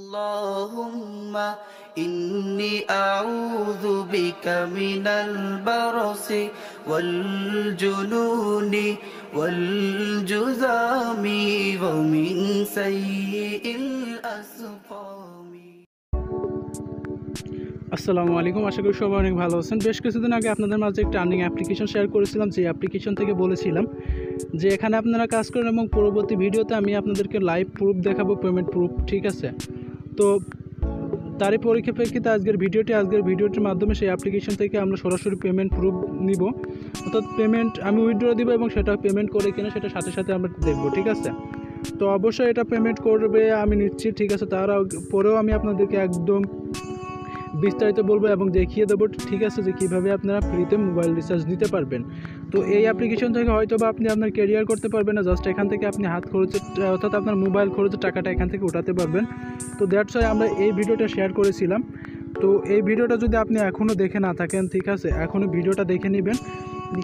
Allahumma inni a'udhu bika minal barasi wal jununi wal juzami wa min sayyi'il asqami। আসসালামু আলাইকুম, আশা করি সবাই অনেক ভালো আছেন। বেশ কিছুদিন আগে আপনাদের মাঝে একটা আর্নিং অ্যাপ্লিকেশন শেয়ার করেছিলাম, যে অ্যাপ্লিকেশন থেকে বলেছিলাম যে এখানে আপনারা কাজ করেন এবং পরবর্তী ভিডিওতে আমি আপনাদেরকে লাইভ প্রুফ দেখাবো, পেমেন্ট প্রুফ। ঠিক আছে, তো তারই পরিপ্রেক্ষিতে আজকের ভিডিওটির মাধ্যমে সেই অ্যাপ্লিকেশন থেকে আমরা সরাসরি পেমেন্ট প্রুফ নিব, অর্থাৎ পেমেন্ট আমি উইথড্র দিব এবং সেটা পেমেন্ট করে কিনা সেটা সাথে সাথে আমরা দেখব। ঠিক আছে, তো অবশ্যই এটা পেমেন্ট করবে আমি নিচ্ছি। ঠিক আছে, তার পরেও আমি আপনাদেরকে একদম বিস্তারিত বলবো এবং দেখিয়ে দেবো, ঠিক আছে, যে কীভাবে আপনারা ফ্রিতে মোবাইল রিচার্জ নিতে পারবেন। তো এই অ্যাপ্লিকেশন থেকে হয়তো বা আপনি আপনার ক্যারিয়ার করতে পারবেন না, জাস্ট এখান থেকে আপনি হাত খরচের অর্থাৎ আপনার মোবাইল খরচের টাকাটা এখান থেকে উঠাতে পারবেন। তো দ্যাটস ওয়াই আমরা এই ভিডিওটা শেয়ার করেছিলাম। তো এই ভিডিওটা যদি আপনি এখনও দেখে না থাকেন, ঠিক আছে, এখনও ভিডিওটা দেখে নেবেন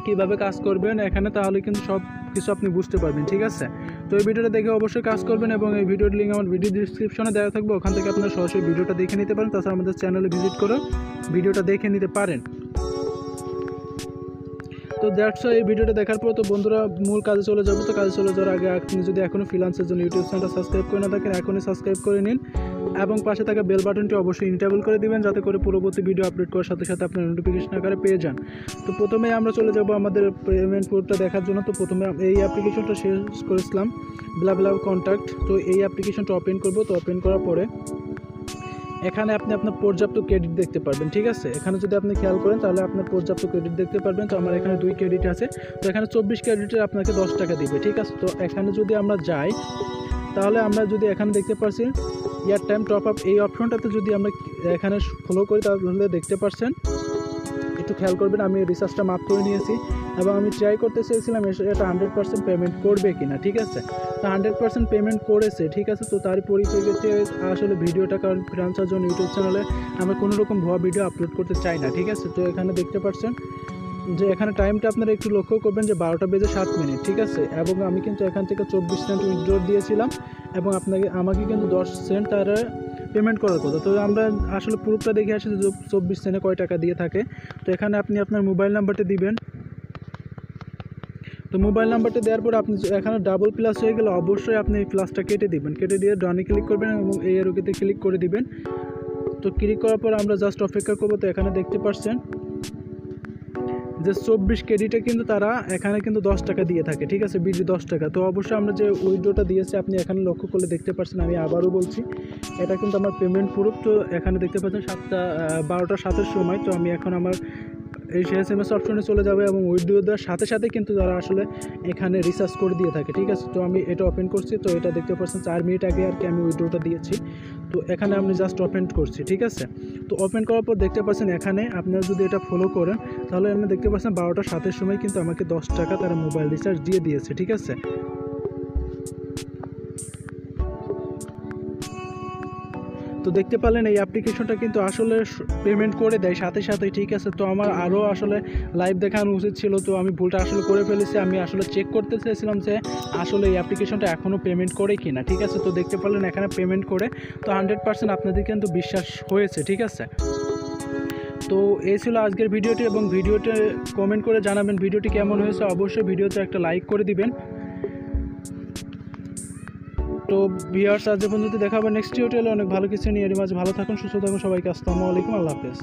কীভাবে কাজ করবেন এখানে, তাহলে কিন্তু সব কিছু আপনি বুঝতে পারবেন। ঠিক আছে, তো এই ভিডিওটা দেখে অবশ্যই কাজ করবেন এবং এই ভিডিওর লিঙ্ক আমার ভিডিও ডিসক্রিপশনে দেওয়া থাকবে, ওখান থেকে আপনারা সরাসরি ভিডিওটা দেখে নিতে পারেন। তাছাড়া আমাদের চ্যানেলে ভিজিট করে ভিডিওটা দেখে নিতে পারেন। তো দ্যাটস এই ভিডিওটা দেখার পর তো বন্ধুরা মূল কাজে চলে যাবো। তো কাজে চলে যাওয়ার আগে আপনি যদি এখনও ফ্রিল্যান্সের জন্য ইউটিউব চ্যানেলটা সাবস্ক্রাইব করে না থাকেন, এখনই সাবস্ক্রাইব করে নিন এবং পাশে থাকা বেল বাটনটি অবশ্যই ইনেবল করে দিবেন, যাতে করে পরবর্তী ভিডিও আপলোড করার সাথে সাথে আপনার নোটিফিকেশন আকারে পেয়ে যান। তো প্রথমে আমরা চলে যাব আমাদের পেমেন্ট প্রুফটা দেখার জন্য। তো প্রথমে এই অ্যাপ্লিকেশনটা শেষ করেছিলাম ব্লা কন্ট্যাক্ট। তো এই অ্যাপ্লিকেশনটা ওপেন করব। তো ওপেন করার পরে এখানে আপনি আপনার পর্যাপ্ত ক্রেডিট দেখতে পারবেন। ঠিক আছে, এখানে যদি আপনি খেয়াল করেন তাহলে আপনার পর্যাপ্ত ক্রেডিট দেখতে পারবেন। তো আমার এখানে 2 ক্রেডিট আছে, তো এখানে 24 ক্রেডিটে আপনাকে 10 টাকা দিবে। ঠিক আছে, তো এখানে যদি আমরা যাই তাহলে আমরা যদি এখানে দেখতে পাচ্ছি ইয়ার টাইম টপ আপ, এই অপশনটাতে যদি আমরা এখানে ফলো করি তাহলে দেখতে পাচ্ছেন, একটু খেয়াল করবেন, আমি রিচার্জটা মাপ করে নিয়েছি এবং আমি ট্রাই করতে চেয়েছিলাম এটা 100% পেমেন্ট করবে কিনা। ঠিক আছে, তো 100% পেমেন্ট করেছে। ঠিক আছে, তো তার পরিপ্রেক্ষিতে আসলে ভিডিওটা, কারণ ফ্রিল্যান্সার জন্য ইউটিউব চ্যানেলে আমরা কোনো রকম ভুয়া ভিডিও আপলোড করতে চাই না। ঠিক আছে, তো এখানে দেখতে পাচ্ছেন যে এখানে টাইমটা আপনারা একটু লক্ষ্য করবেন যে 12টা বেজে 7 মিনিট। ঠিক আছে, এবং আমি কিন্তু এখান থেকে 24 সেন্ট উইথড্র দিয়েছিলাম এবং আমাকে কিন্তু 10 সেন্ট তারা পেমেন্ট করার কথা। তো আমরা আসলে প্রুফটা দেখে আসি যে 24 সেন্টে কয় টাকা দিয়ে থাকে। তো এখানে আপনি আপনার মোবাইল নাম্বারটা দিবেন। তো মোবাইল নাম্বারটা দেওয়ার পর আপনি এখানে ডাবল প্লাস হয়ে গেলে অবশ্যই আপনি এই প্লাসটা কেটে দিবেন, কেটে দিয়ে ডানে ক্লিক করবেন এবং এই এরোতে ক্লিক করে দিবেন। তো ক্লিক করার পর আমরা জাস্ট অপেক্ষা করবো। তো এখানে দেখতে পাচ্ছেন যে 24 ক্রেডিটে কিন্তু তারা এখানে কিন্তু 10 টাকা দিয়ে থাকে। ঠিক আছে, বিডি 10 টাকা। তো অবশ্যই আমরা যে উইথড্রটা দিয়েছি আপনি এখানে লক্ষ্য করলে দেখতে পাচ্ছেন, আমি আবারও বলছি এটা কিন্তু আমার পেমেন্ট প্রুফ। তো এখানে দেখতে পাচ্ছেন 12টা 7-এর সময়। তো আমি এখন আমার এই SMS অপশনে চলে যাবে এবং উইথড্র দেওয়ার সাথে সাথে কিন্তু তারা আসলে এখানে রিচার্জ করে দিয়ে থাকে। ঠিক আছে, তো আমি এটা ওপেন করছি। তো এটা দেখতে পাচ্ছেন 4 মিনিট আগে আর কি আমি উইথড্রটা দিয়েছি। তো এখানে আমি জাস্ট ওপেন করছি। ঠিক আছে, তো ওপেন করার পর দেখতে পাচ্ছেন এখানে আপনারা যদি এটা ফলো করেন তাহলে আপনি দেখতে পাচ্ছেন 12টা 7-এর সময় কিন্তু আমাকে 10 টাকা তারা মোবাইল রিচার্জ দিয়ে দিয়েছে। ঠিক আছে, তো দেখতে পেলেন এই অ্যাপ্লিকেশনটা কিন্তু আসলে পেমেন্ট করে দেয় সাথে সাথে। ঠিক আছে, তো আমার আরও আসলে লাইভ দেখানো উচিত ছিল, তো আমি ভুলটা আসলে করে ফেলেছি। আমি আসলে চেক করতে চেয়েছিলাম যে আসলে এই অ্যাপ্লিকেশনটা এখনও পেমেন্ট করে কি না। ঠিক আছে, তো দেখতে পেলেন এখানে পেমেন্ট করে। তো 100% আপনাদের কিন্তু বিশ্বাস হয়েছে। ঠিক আছে, তো এই ছিল আজকের ভিডিওটি এবং ভিডিওটি কমেন্ট করে জানাবেন ভিডিওটি কেমন হয়েছে। অবশ্যই ভিডিওতে একটা লাইক করে দিবেন। তো ভিউয়ার্স, আজ পর্যন্ত দেখা হবে নেক্সট টিউটোরিয়ালে অনেক ভালো কিছু নিয়ে। এর মাঝে ভালো থাকুন, সুস্থ থাকুন সবাইকে। আসসালামু আলাইকুম, আল্লাহ হাফেজ।